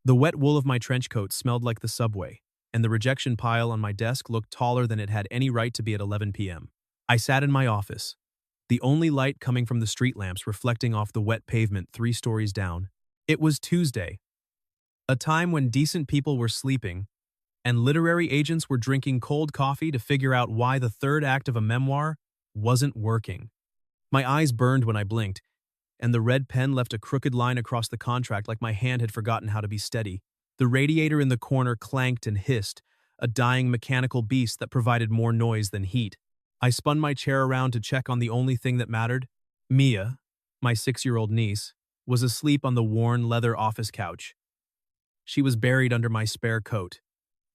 The wet wool of my trench coat smelled like the subway, and the rejection pile on my desk looked taller than it had any right to be at 11 p.m. I sat in my office, the only light coming from the street lamps reflecting off the wet pavement 3 stories down. It was Tuesday, a time when decent people were sleeping, and literary agents were drinking cold coffee to figure out why the third act of a memoir wasn't working. My eyes burned when I blinked, and the red pen left a crooked line across the contract like my hand had forgotten how to be steady. The radiator in the corner clanked and hissed, a dying mechanical beast that provided more noise than heat. I spun my chair around to check on the only thing that mattered. Mia, my 6-year-old niece, was asleep on the worn leather office couch. She was buried under my spare coat,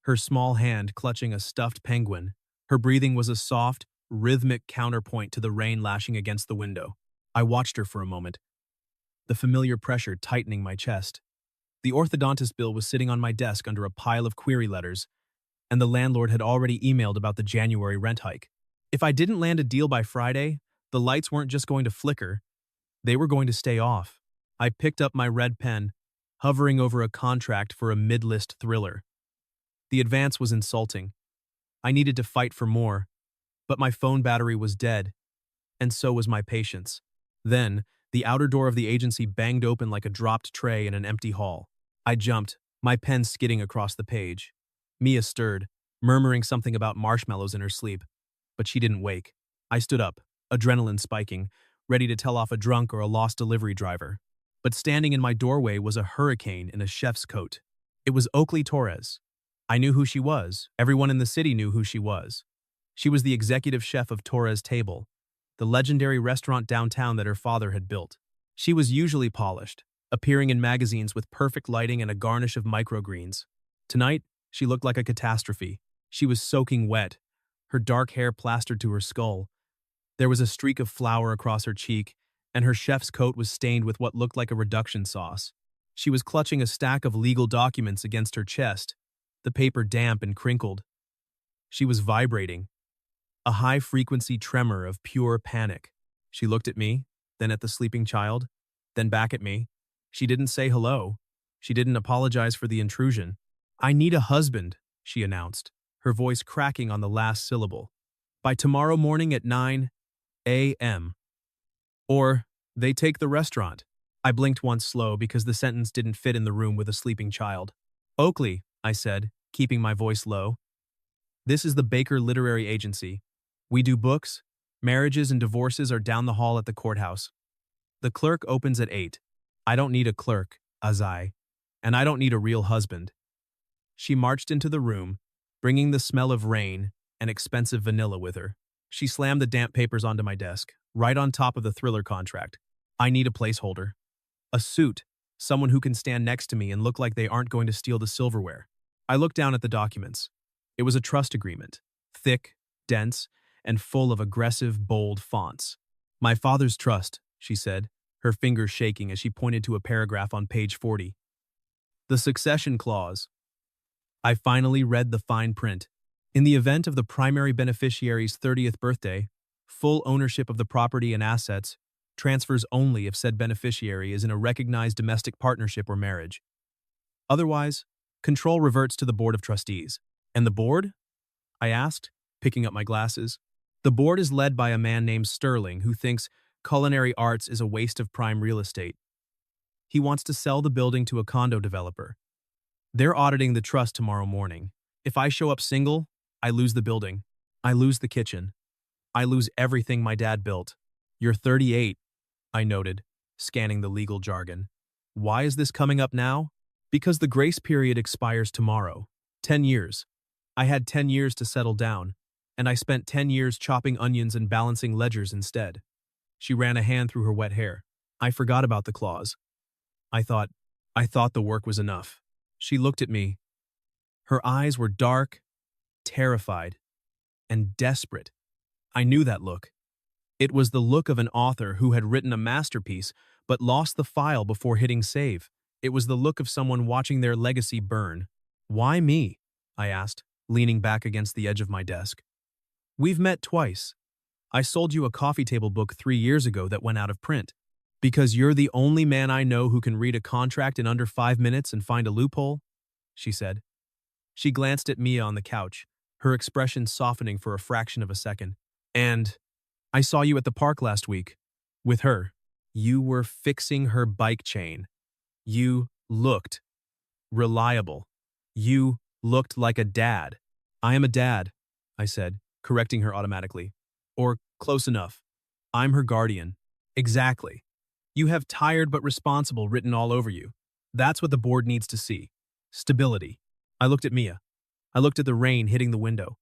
her small hand clutching a stuffed penguin. Her breathing was a soft, rhythmic counterpoint to the rain lashing against the window. I watched her for a moment, the familiar pressure tightening my chest. The orthodontist bill was sitting on my desk under a pile of query letters, and the landlord had already emailed about the January rent hike. If I didn't land a deal by Friday, the lights weren't just going to flicker, they were going to stay off. I picked up my red pen, hovering over a contract for a mid-list thriller. The advance was insulting. I needed to fight for more, but my phone battery was dead, and so was my patience. Then, the outer door of the agency banged open like a dropped tray in an empty hall. I jumped, my pen skidding across the page. Mia stirred, murmuring something about marshmallows in her sleep, but she didn't wake. I stood up, adrenaline spiking, ready to tell off a drunk or a lost delivery driver. But standing in my doorway was a hurricane in a chef's coat. It was Oaklee Torres. I knew who she was. Everyone in the city knew who she was. She was the executive chef of Torres Table, the legendary restaurant downtown that her father had built. She was usually polished, appearing in magazines with perfect lighting and a garnish of microgreens. Tonight, she looked like a catastrophe. She was soaking wet, her dark hair plastered to her skull. There was a streak of flour across her cheek, and her chef's coat was stained with what looked like a reduction sauce. She was clutching a stack of legal documents against her chest, the paper damp and crinkled. She was vibrating, a high-frequency tremor of pure panic. She looked at me, then at the sleeping child, then back at me. She didn't say hello. She didn't apologize for the intrusion. "I need a husband," she announced, her voice cracking on the last syllable. "By tomorrow morning at 9 a.m. Or they take the restaurant." I blinked once slow because the sentence didn't fit in the room with a sleeping child. "Oaklee," I said, keeping my voice low. "This is the Baker Literary Agency. We do books. Marriages and divorces are down the hall at the courthouse. The clerk opens at 8. I don't need a clerk, Azai, and I don't need a real husband." She marched into the room, bringing the smell of rain and expensive vanilla with her. She slammed the damp papers onto my desk, right on top of the thriller contract. "I need a placeholder. A suit, someone who can stand next to me and look like they aren't going to steal the silverware." I looked down at the documents. It was a trust agreement, thick, dense, and full of aggressive, bold fonts. "My father's trust," she said, her fingers shaking as she pointed to a paragraph on page 40. "The succession clause." I finally read the fine print. In the event of the primary beneficiary's 30th birthday, full ownership of the property and assets transfers only if said beneficiary is in a recognized domestic partnership or marriage. Otherwise, control reverts to the Board of Trustees. "And the board?" I asked, picking up my glasses. "The board is led by a man named Sterling who thinks culinary arts is a waste of prime real estate. He wants to sell the building to a condo developer. They're auditing the trust tomorrow morning. If I show up single, I lose the building. I lose the kitchen. I lose everything my dad built." "You're 38, I noted, scanning the legal jargon. "Why is this coming up now?" "Because the grace period expires tomorrow. 10 years. I had 10 years to settle down, and I spent 10 years chopping onions and balancing ledgers instead." She ran a hand through her wet hair. "I forgot about the clause. I thought the work was enough." She looked at me. Her eyes were dark, terrified, and desperate. I knew that look. It was the look of an author who had written a masterpiece but lost the file before hitting save. It was the look of someone watching their legacy burn. "Why me?" I asked, leaning back against the edge of my desk. "We've met twice. I sold you a coffee table book 3 years ago that went out of print. Because you're the only man I know who can read a contract in under 5 minutes and find a loophole, she said. She glanced at Mia on the couch, her expression softening for a fraction of a second. And I saw you at the park last week. With her. You were fixing her bike chain. You looked reliable. You looked like a dad. I am a dad, I said, correcting her automatically. Or close enough. I'm her guardian. Exactly. You have tired but responsible written all over you. That's what the board needs to see. Stability. I looked at Mia. I looked at the rain hitting the window.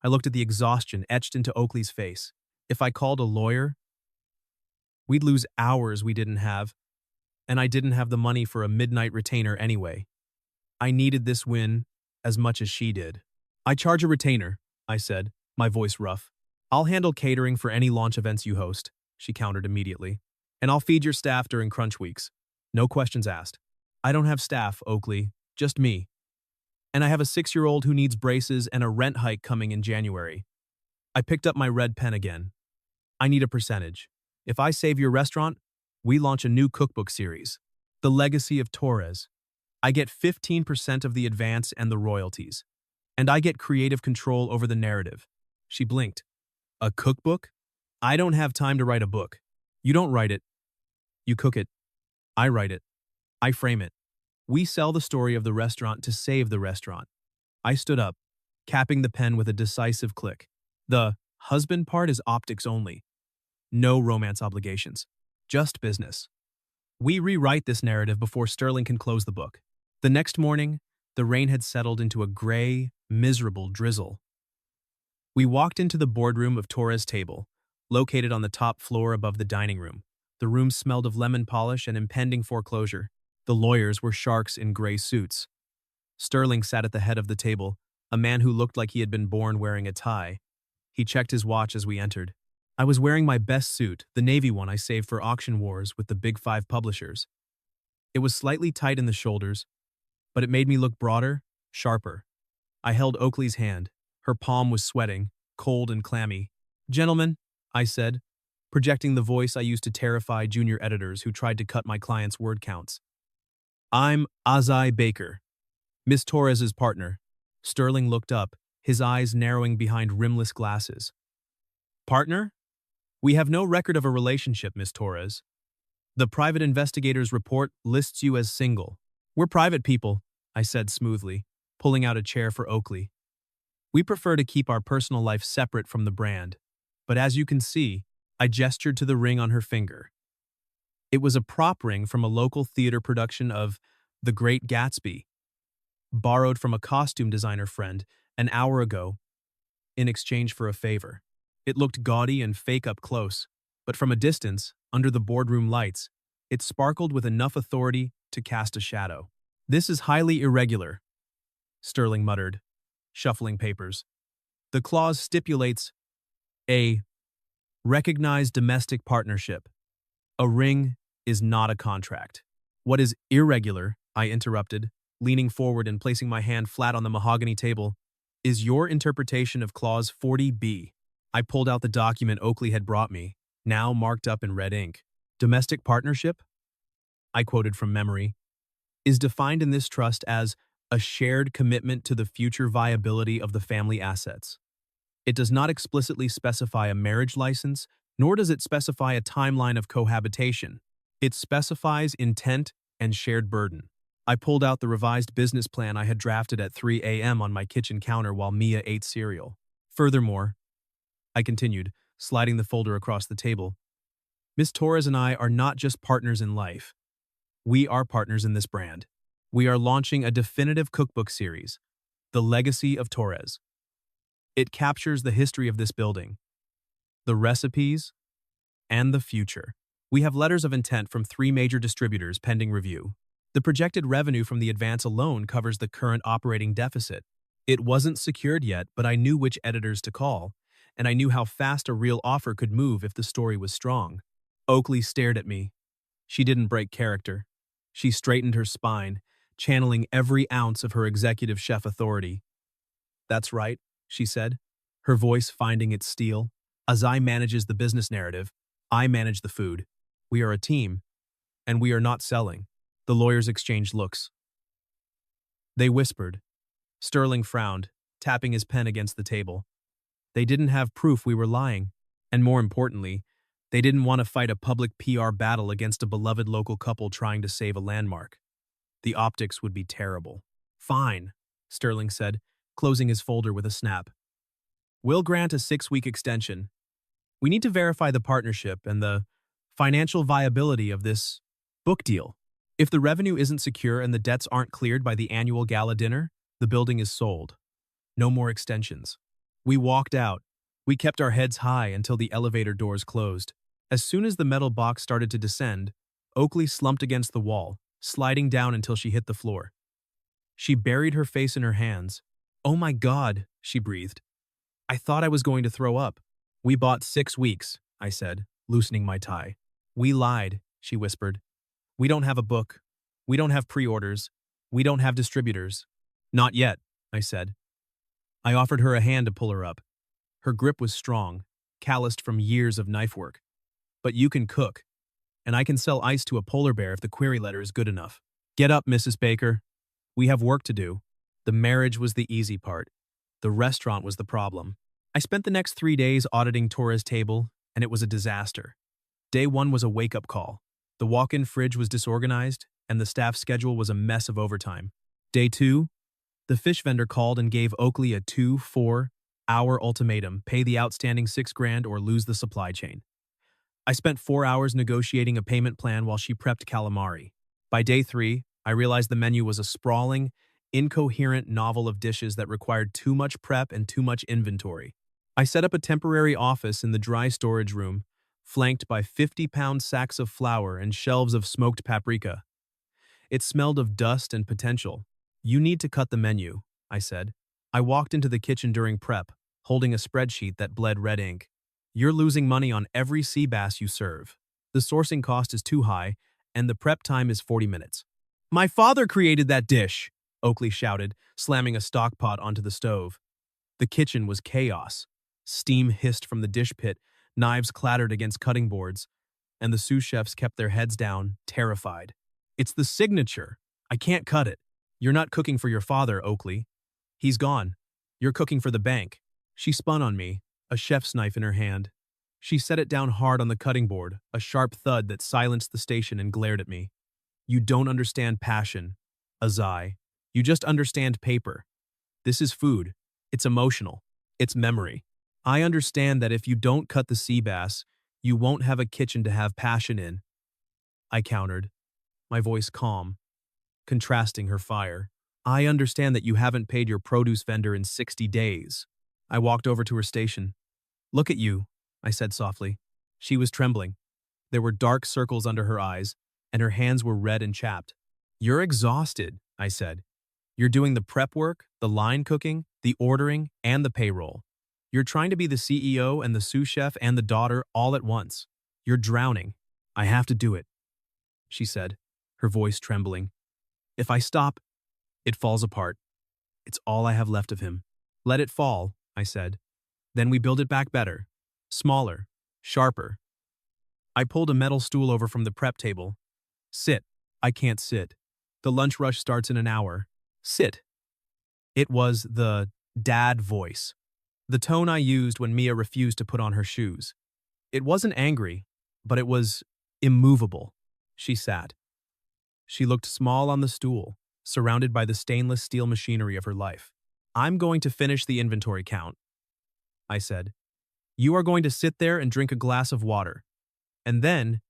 I looked at the exhaustion etched into Oaklee's face. If I called a lawyer, we'd lose hours we didn't have, and I didn't have the money for a midnight retainer anyway. I needed this win as much as she did. I charge a retainer, I said, my voice rough. I'll handle catering for any launch events you host, she countered immediately. And I'll feed your staff during crunch weeks. No questions asked. I don't have staff, Oaklee, just me. And I have a 6-year-old who needs braces and a rent hike coming in January. I picked up my red pen again. I need a percentage. If I save your restaurant, we launch a new cookbook series, The Legacy of Torres. I get 15% of the advance and the royalties. And I get creative control over the narrative. She blinked. A cookbook? I don't have time to write a book. You don't write it. You cook it. I write it. I frame it. We sell the story of the restaurant to save the restaurant. I stood up, capping the pen with a decisive click. The husband part is optics only. No romance obligations. Just business. We rewrite this narrative before Sterling can close the book. The next morning, the rain had settled into a gray, miserable drizzle. We walked into the boardroom of Torres Table, located on the top floor above the dining room. The room smelled of lemon polish and impending foreclosure. The lawyers were sharks in gray suits. Sterling sat at the head of the table, a man who looked like he had been born wearing a tie. He checked his watch as we entered. I was wearing my best suit, the navy one I saved for auction wars with the Big Five publishers. It was slightly tight in the shoulders, but it made me look broader, sharper. I held Oaklee's hand. Her palm was sweating, cold and clammy. Gentlemen, I said, projecting the voice I used to terrify junior editors who tried to cut my clients' word counts. I'm Azai Baker, Miss Torres's partner. Sterling looked up, his eyes narrowing behind rimless glasses. Partner? We have no record of a relationship, Miss Torres. The private investigator's report lists you as single. We're private people, I said smoothly, pulling out a chair for Oaklee. We prefer to keep our personal life separate from the brand, but as you can see, I gestured to the ring on her finger. It was a prop ring from a local theater production of The Great Gatsby, borrowed from a costume designer friend an hour ago in exchange for a favor. It looked gaudy and fake up close, but from a distance, under the boardroom lights, it sparkled with enough authority to cast a shadow. This is highly irregular, Sterling muttered, shuffling papers. The clause stipulates a recognized domestic partnership. A ring is not a contract. What is irregular, I interrupted, leaning forward and placing my hand flat on the mahogany table, is your interpretation of Clause 40B. I pulled out the document Oaklee had brought me, now marked up in red ink. Domestic partnership, I quoted from memory, is defined in this trust as a shared commitment to the future viability of the family assets. It does not explicitly specify a marriage license, nor does it specify a timeline of cohabitation. It specifies intent and shared burden. I pulled out the revised business plan I had drafted at 3 a.m. on my kitchen counter while Mia ate cereal. Furthermore, I continued, sliding the folder across the table, Miss Torres and I are not just partners in life. We are partners in this brand. We are launching a definitive cookbook series, The Legacy of Torres. It captures the history of this building, the recipes, and the future. We have letters of intent from 3 major distributors pending review. The projected revenue from the advance alone covers the current operating deficit. It wasn't secured yet, but I knew which editors to call, and I knew how fast a real offer could move if the story was strong. Oaklee stared at me. She didn't break character. She straightened her spine, channeling every ounce of her executive chef authority. That's right, she said, her voice finding its steel. Azai manages the business narrative. I manage the food. We are a team, and we are not selling. The lawyers exchanged looks. They whispered. Sterling frowned, tapping his pen against the table. They didn't have proof we were lying, and more importantly, they didn't want to fight a public PR battle against a beloved local couple trying to save a landmark. The optics would be terrible. Fine, Sterling said, closing his folder with a snap. We'll grant a 6-week extension. We need to verify the partnership and the financial viability of this book deal. If the revenue isn't secure and the debts aren't cleared by the annual gala dinner, the building is sold. No more extensions. We walked out. We kept our heads high until the elevator doors closed. As soon as the metal box started to descend, Oaklee slumped against the wall, sliding down until she hit the floor. She buried her face in her hands. "Oh my God," she breathed. "I thought I was going to throw up." "We bought 6 weeks," I said, loosening my tie. "We lied," she whispered. "We don't have a book. We don't have pre-orders. We don't have distributors." "Not yet," I said. I offered her a hand to pull her up. Her grip was strong, calloused from years of knife work. "But you can cook, and I can sell ice to a polar bear if the query letter is good enough. Get up, Mrs. Baker. We have work to do." The marriage was the easy part. The restaurant was the problem. I spent the next 3 days auditing Torres Table, and it was a disaster. Day 1 was a wake-up call. The walk-in fridge was disorganized, and the staff schedule was a mess of overtime. Day 2, the fish vendor called and gave Oaklee a 2-4-hour ultimatum: pay the outstanding $6,000 or lose the supply chain. I spent 4 hours negotiating a payment plan while she prepped calamari. By day 3, I realized the menu was a sprawling, incoherent novel of dishes that required too much prep and too much inventory. I set up a temporary office in the dry storage room, flanked by 50-pound sacks of flour and shelves of smoked paprika. It smelled of dust and potential. "You need to cut the menu," I said. I walked into the kitchen during prep, holding a spreadsheet that bled red ink. "You're losing money on every sea bass you serve. The sourcing cost is too high, and the prep time is 40 minutes. "My father created that dish," Oaklee shouted, slamming a stock pot onto the stove. The kitchen was chaos. Steam hissed from the dish pit, knives clattered against cutting boards, and the sous chefs kept their heads down, terrified. "It's the signature. I can't cut it." "You're not cooking for your father, Oaklee. He's gone. You're cooking for the bank." She spun on me, a chef's knife in her hand. She set it down hard on the cutting board, a sharp thud that silenced the station, and glared at me. "You don't understand passion, Azai. You just understand paper. This is food. It's emotional. It's memory. I understand that if you don't cut the sea bass, you won't have a kitchen to have passion in," I countered, my voice calm, contrasting her fire. "I understand that you haven't paid your produce vendor in 60 days. I walked over to her station. "Look at you," I said softly. She was trembling. There were dark circles under her eyes, and her hands were red and chapped. "You're exhausted," I said. "You're doing the prep work, the line cooking, the ordering, and the payroll. You're trying to be the CEO and the sous chef and the daughter all at once. You're drowning." "I have to do it," she said, her voice trembling. "If I stop, it falls apart. It's all I have left of him." "Let it fall," I said. "Then we build it back better. Smaller. Sharper." I pulled a metal stool over from the prep table. "Sit." "I can't sit. The lunch rush starts in an hour." "Sit." It was the dad voice, the tone I used when Mia refused to put on her shoes. It wasn't angry, but it was immovable. She sat. She looked small on the stool, surrounded by the stainless steel machinery of her life. "I'm going to finish the inventory count," I said. "You are going to sit there and drink a glass of water. And then,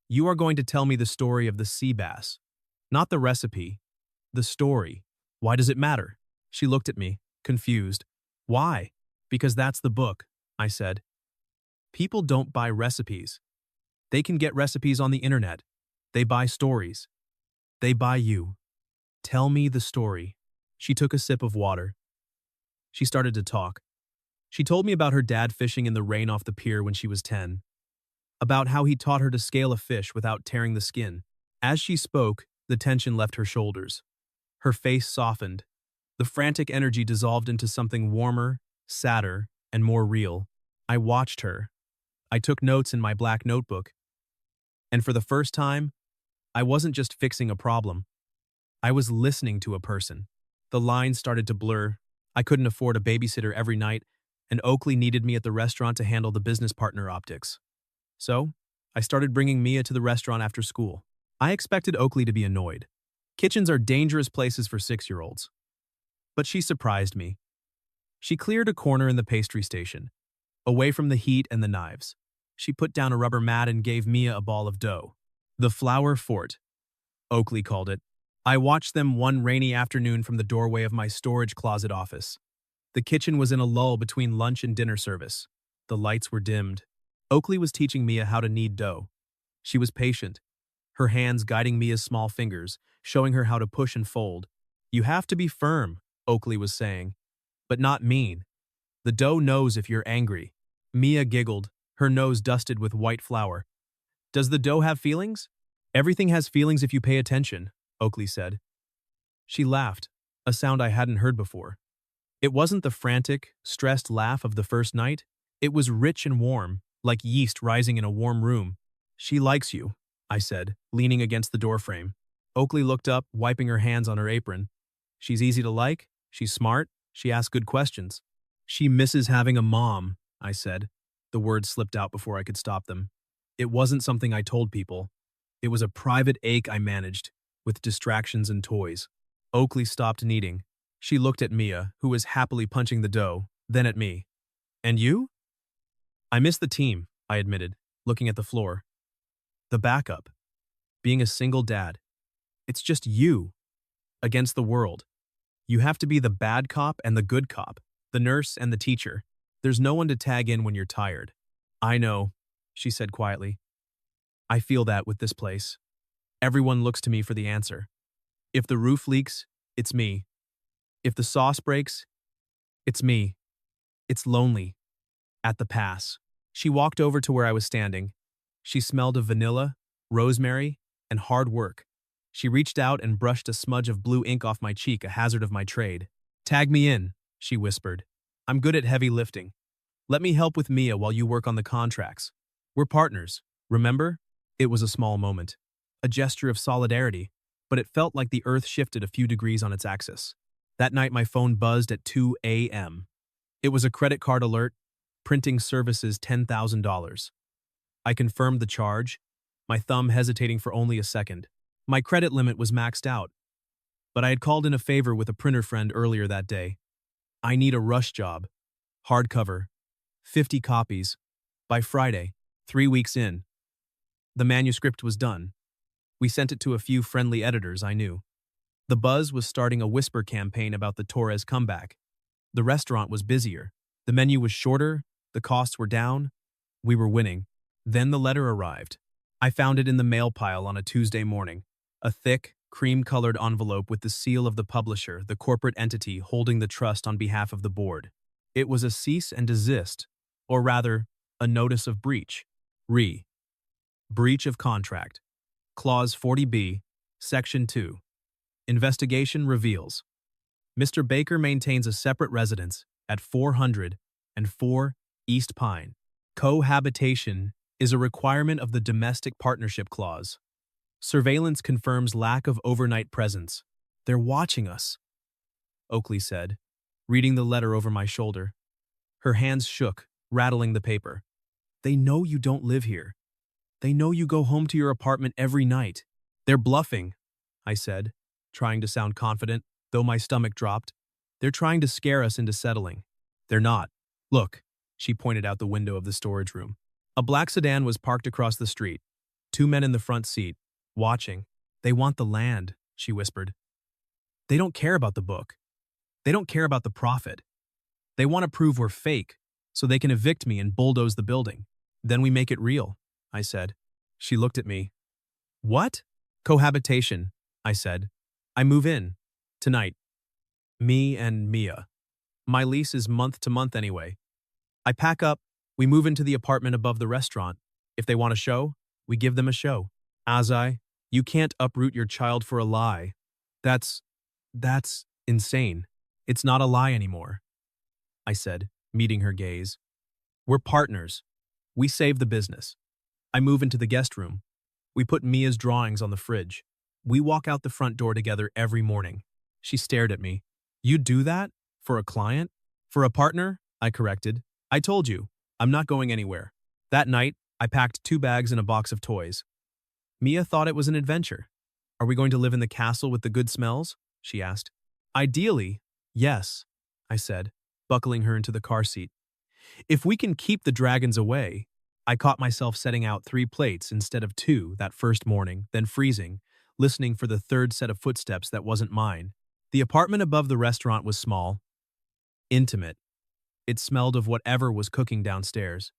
you are going to tell me the story of the sea bass. Not the recipe. The story. Why does it matter?" She looked at me, confused. "Why?" "Because that's the book," I said. "People don't buy recipes. They can get recipes on the internet. They buy stories. They buy you. Tell me the story." She took a sip of water. She started to talk. She told me about her dad fishing in the rain off the pier when she was 10. About how he taught her to scale a fish without tearing the skin. As she spoke, the tension left her shoulders. Her face softened. The frantic energy dissolved into something warmer, sadder, and more real. I watched her. I took notes in my black notebook. And for the first time, I wasn't just fixing a problem. I was listening to a person. The lines started to blur. I couldn't afford a babysitter every night, and Oaklee needed me at the restaurant to handle the business partner optics. So, I started bringing Mia to the restaurant after school. I expected Oaklee to be annoyed. Kitchens are dangerous places for 6-year-olds. But she surprised me. She cleared a corner in the pastry station, away from the heat and the knives. She put down a rubber mat and gave Mia a ball of dough. The flour fort, Oaklee called it. I watched them one rainy afternoon from the doorway of my storage closet office. The kitchen was in a lull between lunch and dinner service. The lights were dimmed. Oaklee was teaching Mia how to knead dough. She was patient, her hands guiding Mia's small fingers, showing her how to push and fold. "You have to be firm," Oaklee was saying, "but not mean. The dough knows if you're angry." Mia giggled, her nose dusted with white flour. "Does the dough have feelings?" "Everything has feelings if you pay attention," Oaklee said. She laughed, a sound I hadn't heard before. It wasn't the frantic, stressed laugh of the first night. It was rich and warm, like yeast rising in a warm room. "She likes you," I said, leaning against the doorframe. Oaklee looked up, wiping her hands on her apron. "She's easy to like, she's smart, she asks good questions." "She misses having a mom," I said. The words slipped out before I could stop them. It wasn't something I told people. It was a private ache I managed, with distractions and toys. Oaklee stopped kneading. She looked at Mia, who was happily punching the dough, then at me. "And you?" "I miss the team," I admitted, looking at the floor. "The backup. Being a single dad. It's just you, against the world. You have to be the bad cop and the good cop, the nurse and the teacher. There's no one to tag in when you're tired." "I know," she said quietly. "I feel that with this place. Everyone looks to me for the answer. If the roof leaks, it's me. If the sauce breaks, it's me. It's lonely." At the pass. She walked over to where I was standing. She smelled of vanilla, rosemary, and hard work. She reached out and brushed a smudge of blue ink off my cheek, a hazard of my trade. "Tag me in," she whispered. "I'm good at heavy lifting. Let me help with Mia while you work on the contracts. We're partners, remember?" It was a small moment, a gesture of solidarity, but it felt like the earth shifted a few degrees on its axis. That night my phone buzzed at 2 a.m. It was a credit card alert, printing services $10,000. I confirmed the charge, my thumb hesitating for only a second. My credit limit was maxed out, but I had called in a favor with a printer friend earlier that day. "I need a rush job. Hardcover. 50 copies. By Friday, 3 weeks in." The manuscript was done. We sent it to a few friendly editors I knew. The buzz was starting a whisper campaign about the Torres comeback. The restaurant was busier. The menu was shorter. The costs were down. We were winning. Then the letter arrived. I found it in the mail pile on a Tuesday morning. A thick, cream-colored envelope with the seal of the publisher, the corporate entity holding the trust on behalf of the board. It was a cease and desist, or rather, a notice of breach. Breach of contract. Clause 40B, Section 2. Investigation reveals. Mr. Baker maintains a separate residence at 404 East Pine. Cohabitation is a requirement of the Domestic Partnership Clause. Surveillance confirms lack of overnight presence. "They're watching us," Oaklee said, reading the letter over my shoulder. Her hands shook, rattling the paper. "They know you don't live here. They know you go home to your apartment every night." "They're bluffing," I said, trying to sound confident, though my stomach dropped. "They're trying to scare us into settling." "They're not. Look," she pointed out the window of the storage room. A black sedan was parked across the street. 2 men in the front seat, watching. "They want the land," she whispered. "They don't care about the book. They don't care about the profit. They want to prove we're fake, so they can evict me and bulldoze the building. Then we make it real," I said. She looked at me. "What?" "Cohabitation," I said. "I move in. Tonight. Me and Mia. My lease is month to month anyway. I pack up, we move into the apartment above the restaurant. If they want a show, we give them a show." "Azai, you can't uproot your child for a lie. That's insane. It's not a lie anymore," I said, meeting her gaze. "We're partners. We save the business. I move into the guest room. We put Mia's drawings on the fridge. We walk out the front door together every morning. She stared at me. You do that? For a client? For a partner? I corrected. I told you, I'm not going anywhere. That night, I packed 2 bags and a box of toys. Mia thought it was an adventure. Are we going to live in the castle with the good smells? She asked. Ideally, yes, I said, buckling her into the car seat. If we can keep the dragons away. I caught myself setting out 3 plates instead of 2 that first morning, then freezing, listening for the third set of footsteps that wasn't mine. The apartment above the restaurant was small, intimate. It smelled of whatever was cooking downstairs.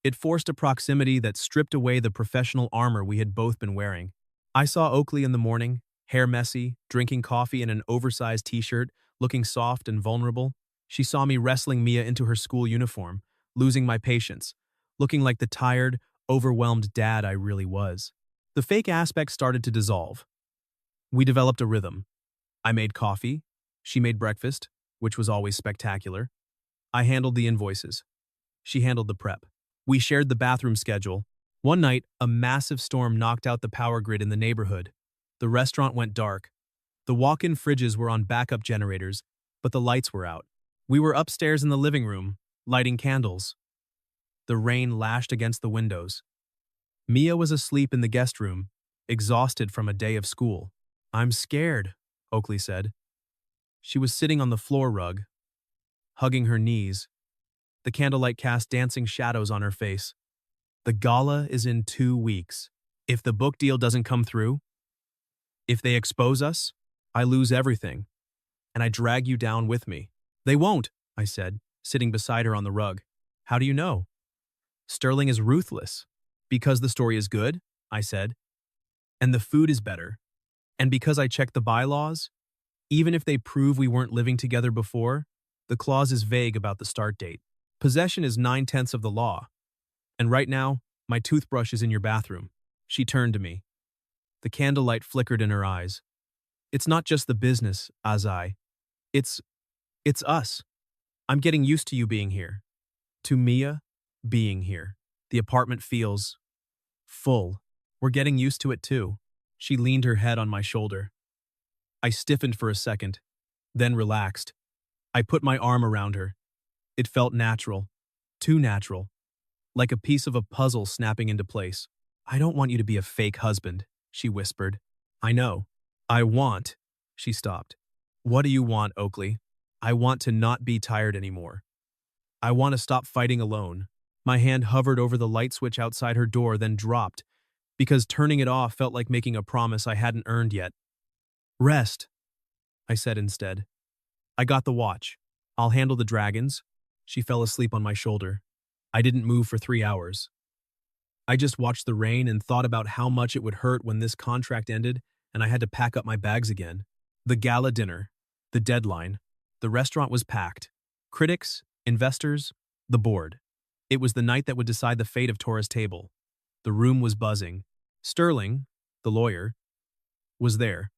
It forced a proximity that stripped away the professional armor we had both been wearing. I saw Oaklee in the morning, hair messy, drinking coffee in an oversized t-shirt, looking soft and vulnerable. She saw me wrestling Mia into her school uniform, losing my patience, looking like the tired, overwhelmed dad I really was. The fake aspect started to dissolve. We developed a rhythm. I made coffee. She made breakfast, which was always spectacular. I handled the invoices. She handled the prep. We shared the bathroom schedule. One night, a massive storm knocked out the power grid in the neighborhood. The restaurant went dark. The walk-in fridges were on backup generators, but the lights were out. We were upstairs in the living room, lighting candles. The rain lashed against the windows. Mia was asleep in the guest room, exhausted from a day of school. I'm scared, Oaklee said. She was sitting on the floor rug, hugging her knees. The candlelight cast dancing shadows on her face. The gala is in 2 weeks. If the book deal doesn't come through, if they expose us, I lose everything, and I drag you down with me. They won't, I said, sitting beside her on the rug. How do you know? Sterling is ruthless. Because the story is good, I said. And the food is better. And because I checked the bylaws, even if they prove we weren't living together before, the clause is vague about the start date. Possession is 9/10 of the law. And right now, my toothbrush is in your bathroom. She turned to me. The candlelight flickered in her eyes. It's not just the business, Azai. It's us. I'm getting used to you being here. To Mia, being here. The apartment feels full. We're getting used to it too. She leaned her head on my shoulder. I stiffened for a second, then relaxed. I put my arm around her. It felt natural. Too natural. Like a piece of a puzzle snapping into place. I don't want you to be a fake husband, she whispered. I know. I want. She stopped. What do you want, Oaklee? I want to not be tired anymore. I want to stop fighting alone. My hand hovered over the light switch outside her door, then dropped, because turning it off felt like making a promise I hadn't earned yet. Rest, I said instead. I got the watch. I'll handle the dragons. She fell asleep on my shoulder. I didn't move for 3 hours. I just watched the rain and thought about how much it would hurt when this contract ended and I had to pack up my bags again. The gala dinner, the deadline, the restaurant was packed. Critics, investors, the board. It was the night that would decide the fate of Torres Table. The room was buzzing. Sterling, the lawyer, was there,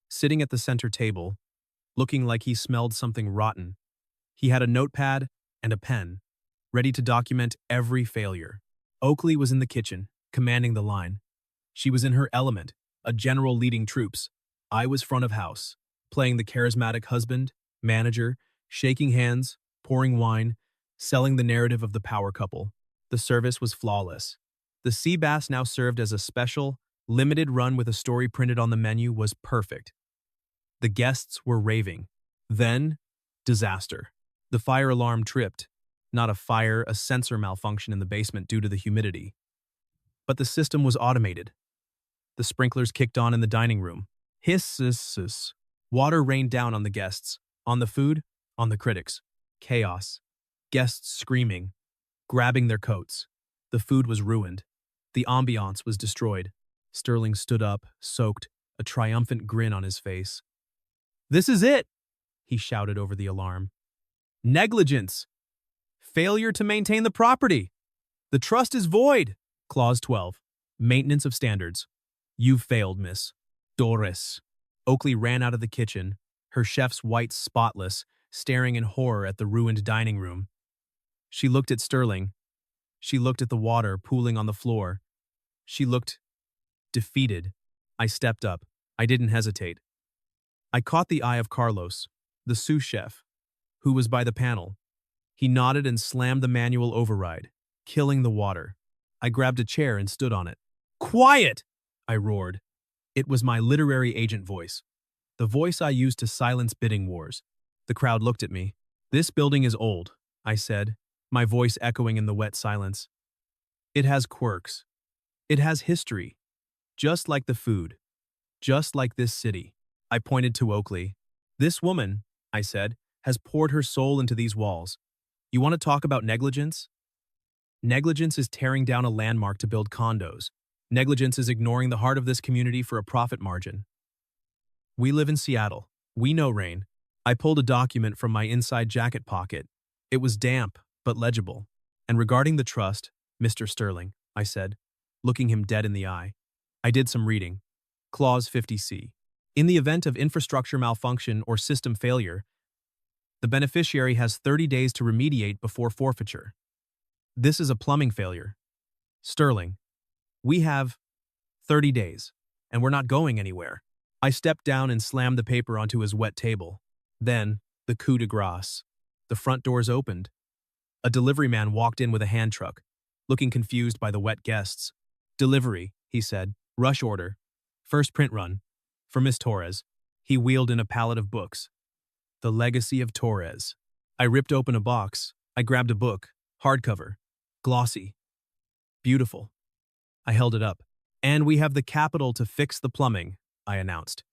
sitting at the center table, looking like he smelled something rotten. He had a notepad and a pen, ready to document every failure. Oaklee was in the kitchen, commanding the line. She was in her element, a general leading troops. I was front of house, playing the charismatic husband, manager, shaking hands, pouring wine, selling the narrative of the power couple. The service was flawless. The sea bass now served as a special, limited run with a story printed on the menu was perfect. The guests were raving. Then, disaster. The fire alarm tripped. Not a fire, a sensor malfunction in the basement due to the humidity. But the system was automated. The sprinklers kicked on in the dining room. Hiss, hiss, hiss. Water rained down on the guests, on the food, on the critics. Chaos. Guests screaming, grabbing their coats. The food was ruined. The ambiance was destroyed. Sterling stood up, soaked, a triumphant grin on his face. This is it, he shouted over the alarm. Negligence. Failure to maintain the property. The trust is void. Clause 12. Maintenance of standards. You've failed, Miss Torres. Oaklee ran out of the kitchen, her chef's whites spotless, staring in horror at the ruined dining room. She looked at Sterling. She looked at the water pooling on the floor. She looked Defeated, I stepped up. I didn't hesitate. I caught the eye of Carlos, the sous chef, who was by the panel. He nodded and slammed the manual override, killing the water. I grabbed a chair and stood on it. "Quiet!" I roared. It was my literary agent voice, the voice I used to silence bidding wars. The crowd looked at me. "This building is old," I said, my voice echoing in the wet silence. "It has quirks. It has history. Just like the food. Just like this city." I pointed to Oaklee. "This woman," I said, "has poured her soul into these walls. You want to talk about negligence? Negligence is tearing down a landmark to build condos. Negligence is ignoring the heart of this community for a profit margin. We live in Seattle. We know rain." I pulled a document from my inside jacket pocket. It was damp, but legible. "And regarding the trust, Mr. Sterling," I said, looking him dead in the eye. I did some reading. Clause 50C. In the event of infrastructure malfunction or system failure, the beneficiary has 30 days to remediate before forfeiture. This is a plumbing failure. Sterling, we have 30 days, and we're not going anywhere." I stepped down and slammed the paper onto his wet table. Then, the coup de grace. The front doors opened. A delivery man walked in with a hand truck, looking confused by the wet guests. "Delivery," he said. "Rush order. First print run. For Miss Torres." He wheeled in a pallet of books. The Legacy of Torres. I ripped open a box. I grabbed a book. Hardcover. Glossy. Beautiful. I held it up. "And we have the capital to fix the plumbing," I announced.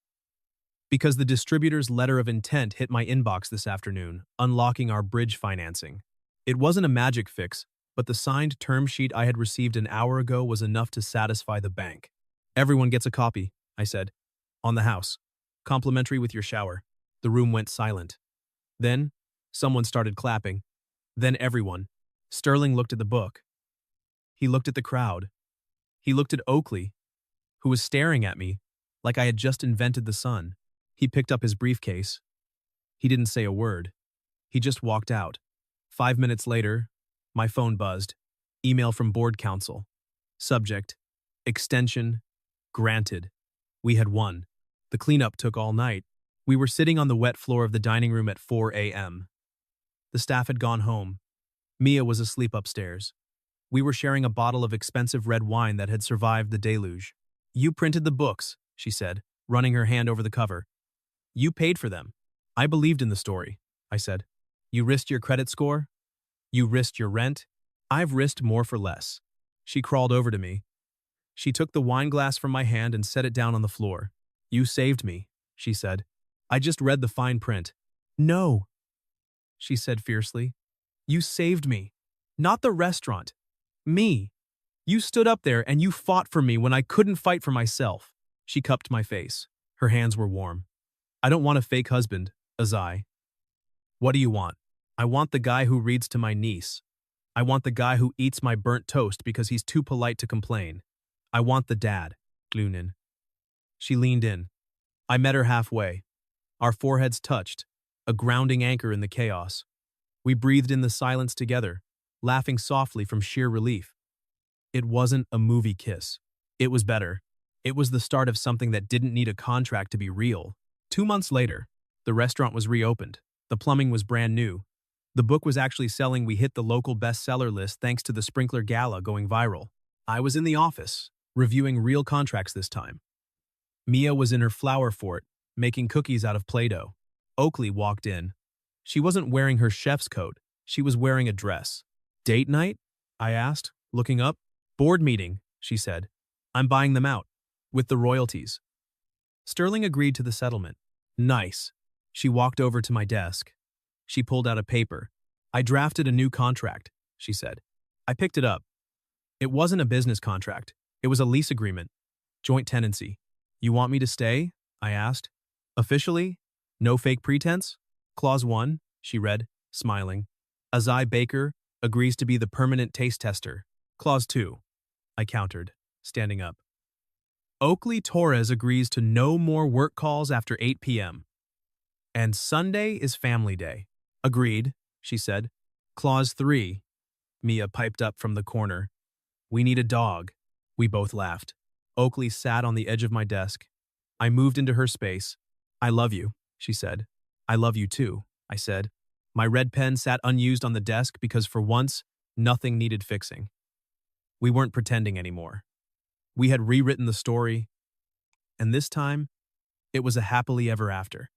Because the distributor's letter of intent hit my inbox this afternoon, unlocking our bridge financing. It wasn't a magic fix, but the signed term sheet I had received an hour ago was enough to satisfy the bank. "Everyone gets a copy," I said. "On the house. Complimentary with your shower." The room went silent. Then, someone started clapping. Then everyone. Sterling looked at the book. He looked at the crowd. He looked at Oaklee, who was staring at me like I had just invented the sun. He picked up his briefcase. He didn't say a word. He just walked out. 5 minutes later, my phone buzzed. Email from board counsel. Subject: extension granted. We had won. The cleanup took all night. We were sitting on the wet floor of the dining room at 4 a.m. The staff had gone home. Mia was asleep upstairs. We were sharing a bottle of expensive red wine that had survived the deluge. "You printed the books," she said, running her hand over the cover. "You paid for them." "I believed in the story," I said. "You risked your credit score? You risked your rent? I've risked more for less." She crawled over to me. She took the wine glass from my hand and set it down on the floor. "You saved me," she said. "I just read the fine print." "No," she said fiercely. "You saved me. Not the restaurant. Me. You stood up there and you fought for me when I couldn't fight for myself." She cupped my face. Her hands were warm. "I don't want a fake husband, Azai." "What do you want?" "I want the guy who reads to my niece. I want the guy who eats my burnt toast because he's too polite to complain. I want the dad." Glunin. She leaned in. I met her halfway. Our foreheads touched, a grounding anchor in the chaos. We breathed in the silence together, laughing softly from sheer relief. It wasn't a movie kiss. It was better. It was the start of something that didn't need a contract to be real. 2 months later, the restaurant was reopened. The plumbing was brand new. The book was actually selling. We hit the local bestseller list thanks to the Sprinkler Gala going viral. I was in the office, reviewing real contracts this time. Mia was in her flower fort, making cookies out of Play-Doh. Oaklee walked in. She wasn't wearing her chef's coat. She was wearing a dress. "Date night?" I asked, looking up. "Board meeting," she said. "I'm buying them out. With the royalties." Sterling agreed to the settlement. "Nice." She walked over to my desk. She pulled out a paper. "I drafted a new contract," she said. I picked it up. It wasn't a business contract. It was a lease agreement. Joint tenancy. "You want me to stay?" I asked. "Officially? No fake pretense?" Clause 1, she read, smiling. "Azai Baker agrees to be the permanent taste tester." Clause 2, I countered, standing up. "Oaklee Torres agrees to no more work calls after 8 p.m. And Sunday is family day." "Agreed," she said. Clause 3, Mia piped up from the corner. "We need a dog." We both laughed. Oaklee sat on the edge of my desk. I moved into her space. I love you, she said. I love you too, I said. My red pen sat unused on the desk because for once, nothing needed fixing. We weren't pretending anymore. We had rewritten the story, and this time, it was a happily ever after.